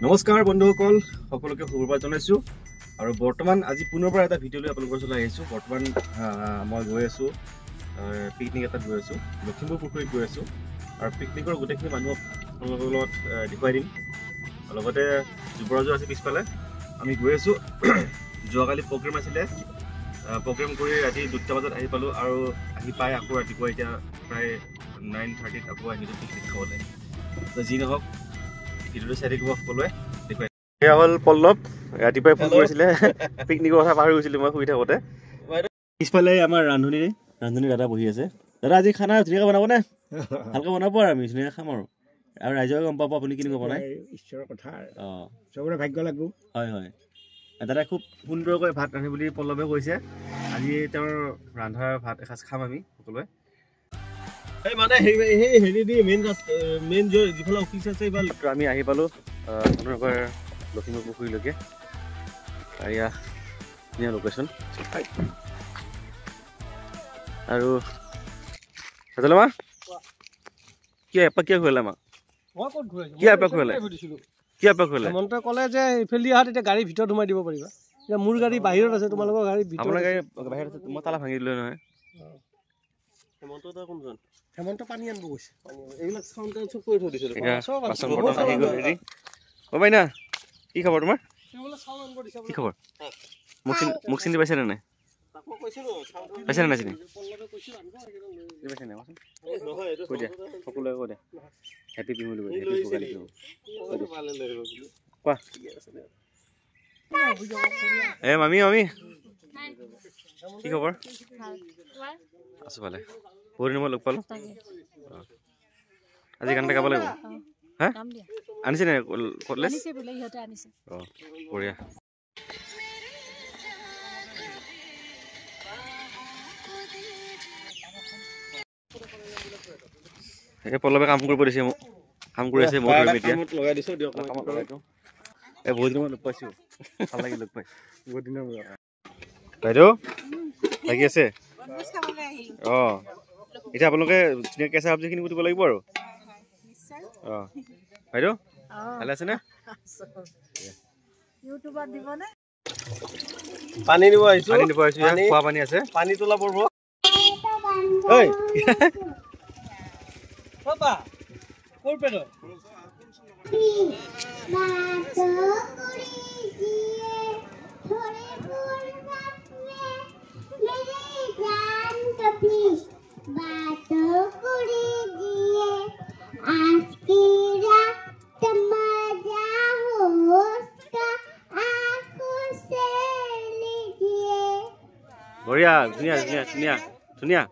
নমস্কাৰ বন্ধুসকল সকলোকে শুভবাৰ জনাইছো আৰু বৰ্তমান আজি পুনৰ এটা ভিডিঅ' লৈ আপোনালোকৰ ওচৰলৈ আহিছো। বৰ্তমান মই গৈ আছো পিকনিক এটাত গৈ আছো, লখিমপুৰ পুখুৰীত গৈ আছো আৰু পিকনিকৰ গোটেইখিনি মানুহক আপোনালোকৰ লগত দেখুৱাই দিম। লগতে যুৱৰাজো আছে পিছফালে। আমি গৈ আছো। যোৱাকালি প্ৰগ্ৰেম আছিলে, প্ৰগ্ৰেম কৰি ৰাতি 2টা বজাত আহি পালো আৰু আহি পাই আকৌ ৰাতিপুৱা এতিয়া প্ৰায় 9:30 আকৌ আহিলো পিকনিক খাবলৈ। যি নহওক ভিডিঅ'টো চাই থাকিব সকলোৱে। এয়া হ'ল পল্লৱ, ৰাতিপুৱাই ফোন কৰিছিলে পিকনিকৰ কথা পাহৰি গৈছিলো মই শুই থাকোঁতে। পিছফালে আমাৰ ৰান্ধনী দাদা বহি আছে। দাদা আজি খানা ধুনীয়াকৈ বনাব নে? ভালকৈ বনাব আৰু আমি ধুনীয়াকৈ খাম আৰু ৰাইজে গম পাব আপুনি কেনেকৈ বনাই। ঈশ্বৰৰ কথা চবৰে ভাগ্য লাগিব। হয় হয়, দাদাই খুব সুন্দৰকৈ ভাত ৰান্ধে বুলি পল্লৱে কৈছে। আজি তেওঁৰ ৰান্ধাৰ ভাত এসাঁজ খাম আমি সকলোৱে। মানে হেৰি দি মেইন যিফালে অফিচ আছে আমি আহি পালো আপোনালোকৰ লখিমপুৰ পুখুৰীলৈকে। এয়া ধুনীয়া লোকেশ্যন। আৰু মা কি এপাক কিয় খুৱালে আমাক? কি এপাক খুৱালে? কি এপাক খুৱালে? হেমন্তই ক'লে যে এইফালে অহা তেতিয়া গাড়ী ভিতৰত সোমাই দিব পাৰিবা। এতিয়া মোৰ গাড়ী বাহিৰত আছে, তোমালোকৰ গাড়ী ভিতৰত। আপোনাৰ গাড়ী বাহিৰত আছে, মই তালা ভাঙি দিলোঁ নহয়। হেমন্ত দা কোনজন? হেমন্ত পানী আনিব গৈছে। এইবিলাক চাউণ্ড চব কৰি থৈ দিছিল। অ বাইনা কি খবৰ তোমাৰ? কি খবৰ? মোক চিনি পাইছে নে নাই? পাইছে নে নাই চিনি? কৈ দিয়া সকলোৱে কৈ দিয়া হেপী বিহু বুলি কোৱা। এ মামী কি খবৰ? আছো ভালে। বহুত দিনৰ মূৰত লগ পালো। আজি গান এটা গাব লাগিব। হা আনিছে নে কটলেছ? অঁ বঢ়িয়া। এই পল্লৱে কাম কৰিব দিছে মোক, কাম কৰি আছে। বহুত এতিয়া লগাই দিছো দিয়ক। এই বহুত দিনৰ মূৰত লগ পাইছো, ভাল লাগি লগ পাই বহুত দিনৰ মূৰত। বাইদেউ লাগি আছে? অঁ এতিয়া আপোনালোকে কেঁচা চব্জিখিনি কুটিব লাগিব আৰু। অঁ বাইদেউ ভালে আছেনে? পানী দিব আহিছো, খোৱা পানী আছে, পানী তোলা পৰ্ব। বঢ়িয়া, ধুনীয়া ধুনীয়া ধুনীয়া ধুনীয়া।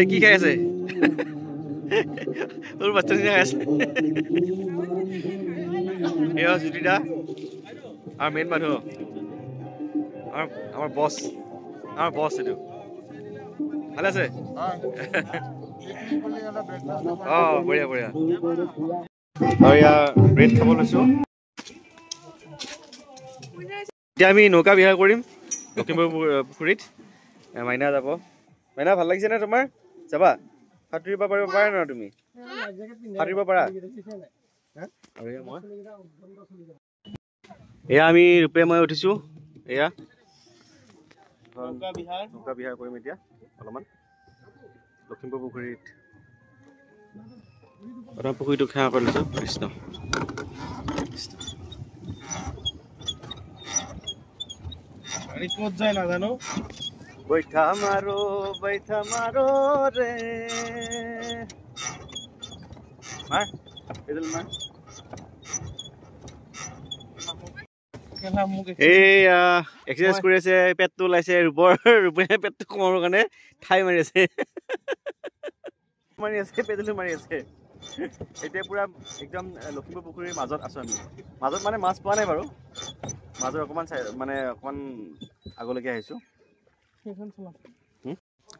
কি খাই আছে? তোৰ বাচ্চা খাই আছে। জ্যোতিদা আমাৰ মেইন মানুহ, আমাৰ বছ এইটো। ভালে আছে? অঁ বঢ়িয়া বঢ়িয়া। আৰু এয়া ব্ৰেড খাব লৈছো। এতিয়া আমি নৌকা বিহাৰ কৰিম লখিমপুৰ পুখুৰীত। মাইনা যাব। মাইনা ভাল লাগিছে নে তোমাৰ? যাবা? সাঁতুৰিব পাৰিব পাৰা ন তুমি? সাঁতুৰিব পাৰা? এয়া আমি ৰূপে মই উঠিছো। এয়া নৌকা বিহাৰ কৰিম এতিয়া অলপমান লখিমপুৰ পুখুৰীত। প্ৰথম পুখুৰীটো সেৱা কৰি লৈছো। কৃষ্ণ ক'ত যায় নাজানো। বৈঠা মাৰো ৰে এইয়া এক্সাৰচাইজ কৰি আছে, পেটটো ওলাইছে। ৰূপে পেটটো কমাবৰ কাৰণে ঠাই মাৰি আছে, পেডেলো মাৰি আছে। এতিয়া পুৰা একদম লখিমপুৰ পুখুৰীৰ মাজত আছো আমি। মাজত মানে মাছ পোৱা নাই বাৰু, মাজত অকণমান আগলৈকে আহিছো।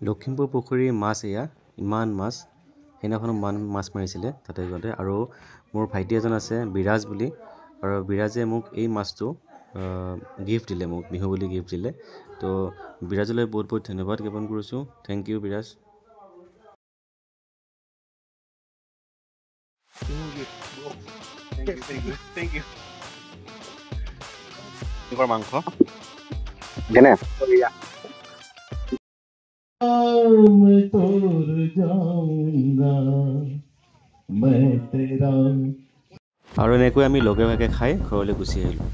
লখিমপুৰ পুখুৰীৰ মাছ এয়া, ইমান মাছ। সেইদিনাখনো মাছ মাৰিছিলে তাতে যাওঁতে। আৰু মোৰ ভাইটি এজন আছে বিৰাজ বুলি, আৰু বিৰাজে মোক এই মাছটো গিফ্ট দিলে, মোক বিহু বুলি গিফ্ট দিলে। তো বিৰাজলৈ বহুত বহুত ধন্যবাদ জ্ঞাপন কৰিছোঁ। থেংক ইউ বিৰাজ। মাংস কেনে আৰু এনেকৈ আমি লগে ভাগে খাই ঘৰলৈ গুচি আহিলোঁ।